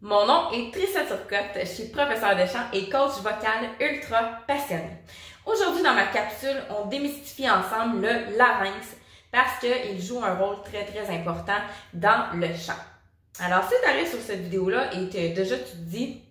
Mon nom est Trisha Turcotte, je suis professeure de chant et coach vocal ultra passionné. Aujourd'hui, dans ma capsule, on démystifie ensemble le larynx parce qu'il joue un rôle très important dans le chant. Alors, si tu arrives sur cette vidéo-là et déjà tu te dis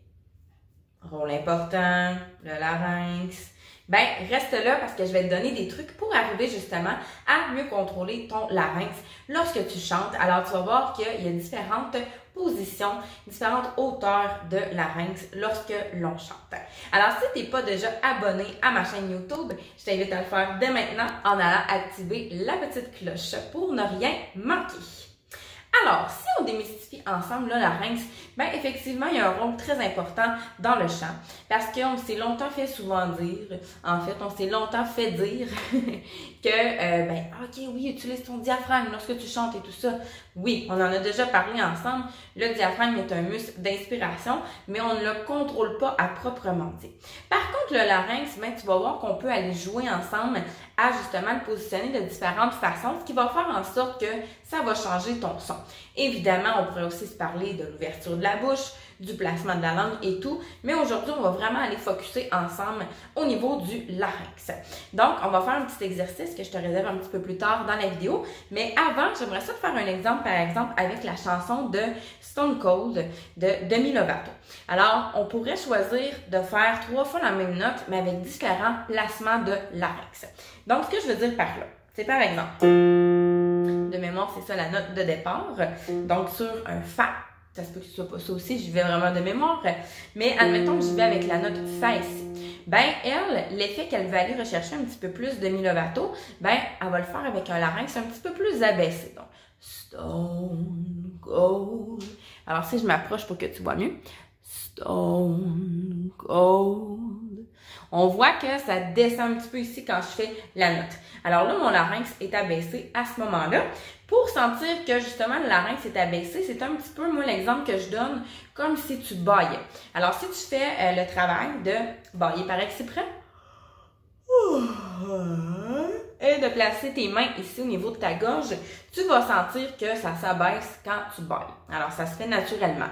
rôle important, le larynx, ben reste là parce que je vais te donner des trucs pour arriver justement à mieux contrôler ton larynx lorsque tu chantes. Alors, tu vas voir qu'il y a différentes positions, différentes hauteurs de larynx lorsque l'on chante. Alors, si tu n'es pas déjà abonné à ma chaîne YouTube, je t'invite à le faire dès maintenant en allant activer la petite cloche pour ne rien manquer. Alors, si on démystifie ensemble le larynx, ben effectivement, il y a un rôle très important dans le chant parce qu'on s'est longtemps fait souvent dire, en fait, on s'est longtemps fait dire que, ok, oui, utilise ton diaphragme lorsque tu chantes et tout ça. Oui, on en a déjà parlé ensemble. Le diaphragme est un muscle d'inspiration, mais on ne le contrôle pas à proprement dit. Par contre, le larynx, ben, tu vas voir qu'on peut aller jouer ensemble à justement le positionner de différentes façons, ce qui va faire en sorte que ça va changer ton son. Évidemment, on pourrait aussi se parler de l'ouverture de la bouche, du placement de la langue et tout, mais aujourd'hui, on va vraiment aller focusser ensemble au niveau du larynx. Donc, on va faire un petit exercice que je te réserve un petit peu plus tard dans la vidéo, mais avant, j'aimerais ça te faire un exemple, par exemple, avec la chanson de Stone Cold de Demi Lovato. Alors, on pourrait choisir de faire 3 fois la même note, mais avec différents placements de larynx. Donc, ce que je veux dire par là, c'est par exemple, de mémoire, c'est ça la note de départ. Donc, sur un Fa, ça se peut que ce soit pas ça aussi, j'y vais vraiment de mémoire, mais admettons que j'y vais avec la note Fa ici. Ben, elle, l'effet qu'elle va aller rechercher un petit peu plus de Demi Lovato, ben, elle va le faire avec un larynx un petit peu plus abaissé. Donc, Stone Cold. Alors, si je m'approche pour que tu vois mieux, Stone Cold. On voit que ça descend un petit peu ici quand je fais la note. Alors là, mon larynx est abaissé à ce moment-là. Pour sentir que justement le larynx est abaissé, c'est un petit peu, moi, l'exemple que je donne, comme si tu baillais. Alors, si tu fais le travail de bailler, pareil que c'est prêt? Et de placer tes mains ici au niveau de ta gorge, tu vas sentir que ça s'abaisse quand tu bailles. Alors, ça se fait naturellement.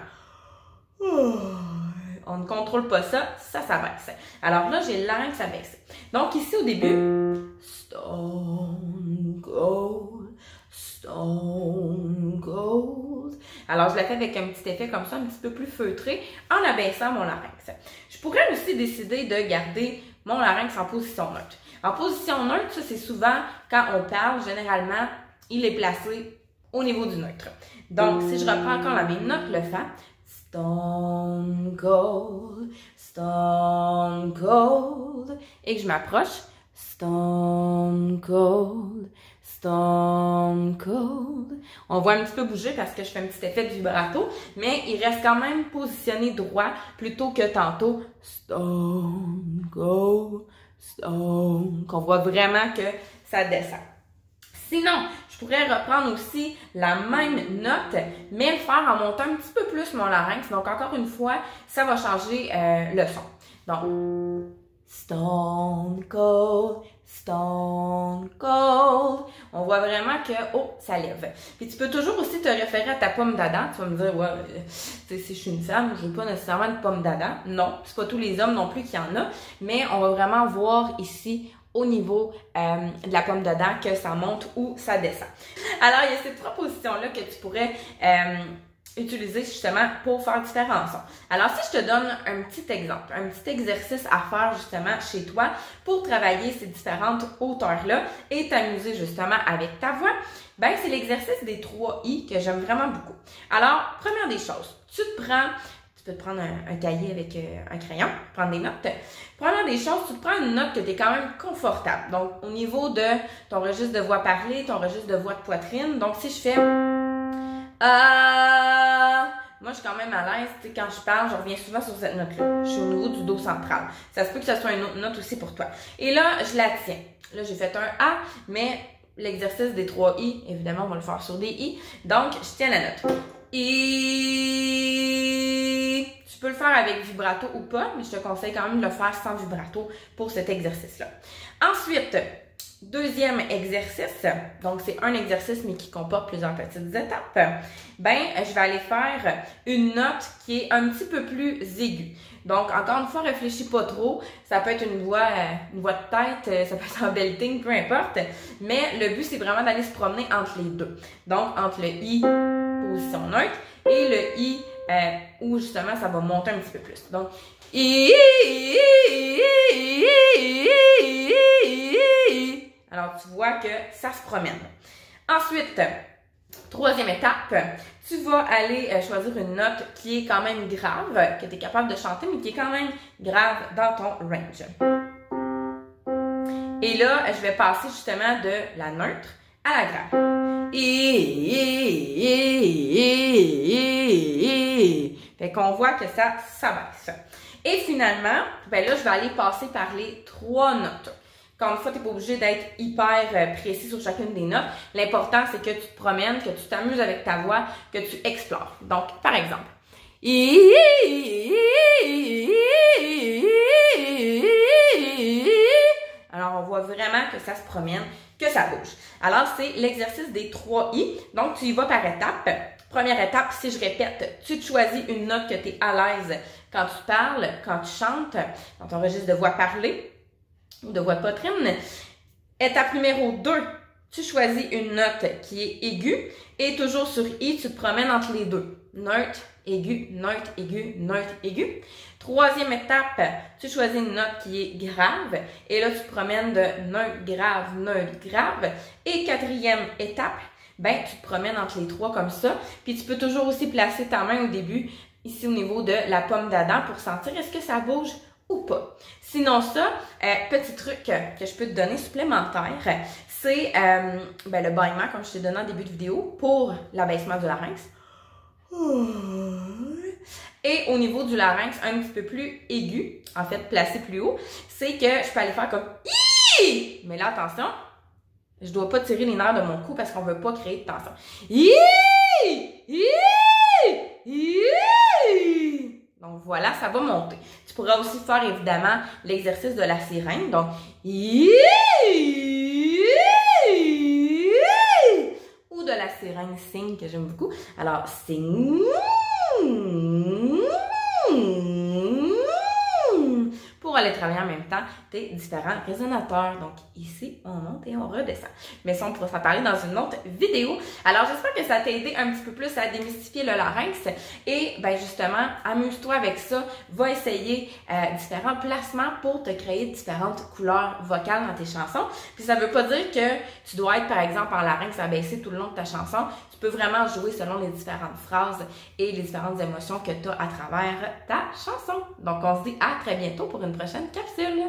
On ne contrôle pas ça, ça s'abaisse. Alors là, j'ai le larynx abaissé. Donc ici au début, Stone Cold, Stone Cold. Alors je la fais avec un petit effet comme ça, un petit peu plus feutré, en abaissant mon larynx. Je pourrais aussi décider de garder mon larynx en position neutre. En position neutre, ça c'est souvent quand on parle, généralement, il est placé au niveau du neutre. Donc si je reprends encore la même note, le Fa, Stone Cold, Stone Cold, et que je m'approche, Stone Cold, Stone Cold. On voit un petit peu bouger parce que je fais un petit effet de vibrato, mais il reste quand même positionné droit plutôt que tantôt, Stone Cold, Stone, qu'on voit vraiment que ça descend. Sinon, je pourrais reprendre aussi la même note, mais le faire en montant un petit peu plus mon larynx. Donc, encore une fois, ça va changer le son. Donc, Stone Cold, Stone Cold. On voit vraiment que, oh, ça lève. Puis tu peux toujours aussi te référer à ta pomme d'Adam. Tu vas me dire, ouais, si je suis une femme, je veux pas nécessairement une pomme d'Adam. Non, c'est pas tous les hommes non plus qui en ont. Mais on va vraiment voir ici au niveau de la pomme d'Adam que ça monte ou ça descend. Alors, il y a ces 3 positions-là que tu pourrais utiliser justement pour faire différents sons. Alors, si je te donne un petit exemple, un petit exercice à faire justement chez toi pour travailler ces différentes hauteurs-là et t'amuser justement avec ta voix, ben c'est l'exercice des 3 I que j'aime vraiment beaucoup. Alors, première des choses, tu peux te prendre un cahier avec un crayon, prendre des notes. Première des choses, tu te prends une note que tu es quand même confortable. Donc, au niveau de ton registre de voix parlée, ton registre de voix de poitrine. Donc, si je fais moi, je suis quand même à l'aise. Tu sais, quand je parle, je reviens souvent sur cette note-là. Je suis au niveau du dos central. Ça se peut que ce soit une autre note aussi pour toi. Et là, je la tiens. Là, j'ai fait un A, mais l'exercice des 3 I, évidemment, on va le faire sur des I. Donc, je tiens la note. I. Tu peux le faire avec vibrato ou pas, mais je te conseille quand même de le faire sans vibrato pour cet exercice-là. Ensuite, Deuxième exercice, donc c'est un exercice mais qui comporte plusieurs petites étapes, ben je vais aller faire une note qui est un petit peu plus aiguë. Donc encore une fois, réfléchis pas trop, ça peut être une voix de tête, ça peut être en belting, peu importe, mais le but c'est vraiment d'aller se promener entre les deux. Donc entre le I, position neutre, et le I où justement ça va monter un petit peu plus. Donc I. Alors, tu vois que ça se promène. Ensuite, troisième étape, tu vas aller choisir une note qui est quand même grave, que tu es capable de chanter, mais qui est quand même grave dans ton range. Et là, je vais passer justement de la neutre à la grave. Fait qu'on voit que ça baisse. Et finalement, ben là, je vais aller passer par les trois notes. Encore une fois, tu n'es pas obligé d'être hyper précis sur chacune des notes. L'important, c'est que tu te promènes, que tu t'amuses avec ta voix, que tu explores. Donc, par exemple. Alors, on voit vraiment que ça se promène, que ça bouge. Alors, c'est l'exercice des 3 I. Donc, tu y vas par étapes. Première étape, si je répète, tu te choisis une note que tu es à l'aise quand tu parles, quand tu chantes, dans ton registre de voix parlée ou de voix poitrine. Étape numéro 2, tu choisis une note qui est aiguë et toujours sur I, tu te promènes entre les deux. Neutre, aigu, neutre, aigu, neutre, aigu. Troisième étape, tu choisis une note qui est grave et là, tu te promènes de neutre, grave. Et quatrième étape, ben, tu te promènes entre les trois comme ça. Puis tu peux toujours aussi placer ta main au début, ici au niveau de la pomme d'Adam pour sentir est-ce que ça bouge ou pas. Sinon ça, petit truc que je peux te donner supplémentaire, c'est ben, le bâillement comme je t'ai donné en début de vidéo pour l'abaissement du larynx. Et au niveau du larynx, un petit peu plus aigu, en fait placé plus haut, c'est que je peux aller faire comme Iiii! Mais là, attention, je dois pas tirer les nerfs de mon cou parce qu'on veut pas créer de tension. Iiii! Donc voilà, ça va monter. Tu pourras aussi faire évidemment l'exercice de la sirène. Donc, ou de la sirène sing que j'aime beaucoup. Alors, sing. Pour aller travailler en même temps tes différents résonateurs. Donc ici, on monte et on redescend. Mais ça, on pourra s'en parler dans une autre vidéo. Alors, j'espère que ça t'a aidé un petit peu plus à démystifier le larynx. Et ben justement, amuse-toi avec ça. Va essayer différents placements pour te créer différentes couleurs vocales dans tes chansons. Puis ça veut pas dire que tu dois être, par exemple, en larynx abaissé tout le long de ta chanson. Tu peux vraiment jouer selon les différentes phrases et les différentes émotions que tu as à travers ta chanson. Donc, on se dit à très bientôt pour une prochaine capsule.